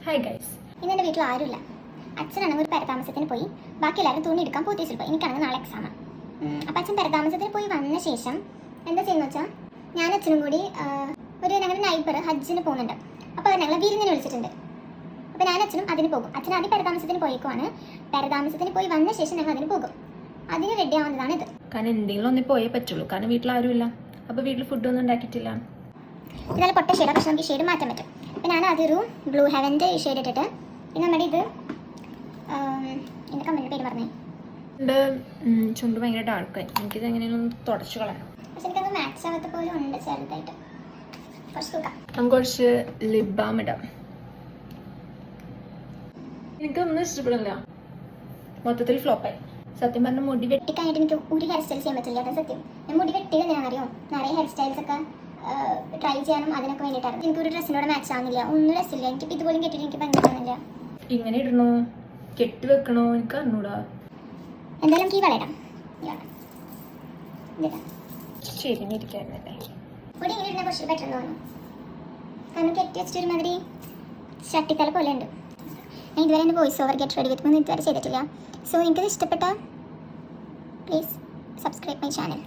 Hi guys. ഇന്ന് എൻ്റെ വീട്ടിൽ ആരുമില്ല. അച്ഛനാണെങ്കിൽ ഒരു പെരതാമസത്തിന് പോയി, ബാക്കി എല്ലാവരും തുണി എടുക്കാൻ പോത്തീസിൽ പോയി. എനിക്കാണെങ്കിൽ നാളെ എക്സാമാണ്. അപ്പം അച്ഛൻ പെരതാമസത്തിന് പോയി വന്ന ശേഷം എന്താ ചെയ്യുന്നത് വെച്ചാൽ ഞാൻ അച്ഛനും കൂടി ഒരു ഞങ്ങളുടെ നൈബർ ഹജ്ജിന് പോകുന്നുണ്ട്. അപ്പോൾ അവർ ഞങ്ങളെ വിരുന്നിന് വിളിച്ചിട്ടുണ്ട്. അപ്പോൾ ഞാൻ അച്ഛനും അതിന് പോകും. അച്ഛൻ ആദ്യം പെരതാമസത്തിന് പോയേക്കുവാണ്. പെരതാമസത്തിന് പോയി വന്ന ശേഷം ഞങ്ങൾ അതിന് പോകും. അതിന് റെഡി ആവുന്നതാണ് ഇത്. കാരണം എന്തെങ്കിലും ഒന്നേ പോയേ പറ്റുള്ളൂ. കാരണം വീട്ടിൽ ആരുമില്ല. അപ്പോൾ വീട്ടിൽ ഫുഡൊന്നും ഉണ്ടാക്കിയിട്ടില്ല. ഇതായാലും പൊട്ട ഷെയ്ഡാണ്, പക്ഷെ നമുക്ക് ഷെയ്ഡ് മാറ്റാൻ പറ്റും. അപ്പോൾ ഞാൻ അതൊരു ബ്ലൂ ഹെവൻ്റെ ഷെയ്ഡ് ഇട്ടിട്ട് പിന്നെ നമ്മുടെ ഇത് എൻ്റെ കമ്പനിയുടെ പേര് പറഞ്ഞേ എൻ്റെ ചുണ്ട് ഭയങ്കര ഡാർക്കായി. എനിക്കിത് എങ്ങനെയൊന്നും തുടച്ചു കളയണം. പക്ഷെ എനിക്കത് മാച്ച് ആവാത്ത പോലെ ഉണ്ട് ചെറുതായിട്ട്. കുറച്ച് തൂക്കാം. നമുക്ക് കുറച്ച് ലിപ് ബാം ഇടാം. എനിക്കൊന്നും ഇഷ്ടപ്പെടില്ല. മൊത്തത്തിൽ ഫ്ലോപ്പായി. സത്യം പറഞ്ഞ മുടി വെട്ടിക്കാനായിട്ട് എനിക്ക് ഒരു ഹെയർ സ്റ്റൈൽ ചെയ്യാൻ പറ്റില്ല. അതാണ് സത്യം. ഞാൻ മുടി വെട്ടിയത് ഞാൻ അറിയോ നിറയെ ഹെയർ സ്റ്റൈൽസ് ഒക്കെ ട്രൈ ചെയ്യാനും അതിനൊക്കെ വേണ്ടിയിട്ടാണ്. എനിക്കൊരു ഡ്രസ്സിനോട് മാച്ച് ആവുന്നില്ല. ഒന്നും രസമില്ല. എനിക്ക് ഇതുപോലും കെട്ടിയിട്ട് എനിക്ക് ഭയങ്കര ഇങ്ങനെ ഇടണോ കെട്ടി വെക്കണോ എനിക്ക് അറിഞ്ഞൂടാ. എന്തായാലും ഈ വളയിടാം. ശരിയായിരിക്കായിരുന്നല്ലേ. ഇവിടെ ഇങ്ങനെ ഇടുന്ന കുറച്ച് ബെറ്റർ തോന്നുന്നു. കാരണം കെട്ടി വെച്ചിട്ട് ഒരുമാതിരി ചട്ടിത്തല പോലെ ഉണ്ട്. ഞാൻ ഇതുവരെ എൻ്റെ voice over get ready with ഇതുവരെ ചെയ്തിട്ടില്ല. സോ എനിക്കത് ഇഷ്ടപ്പെട്ട പ്ലീസ് സബ്സ്ക്രൈബ് മൈ ചാനൽ.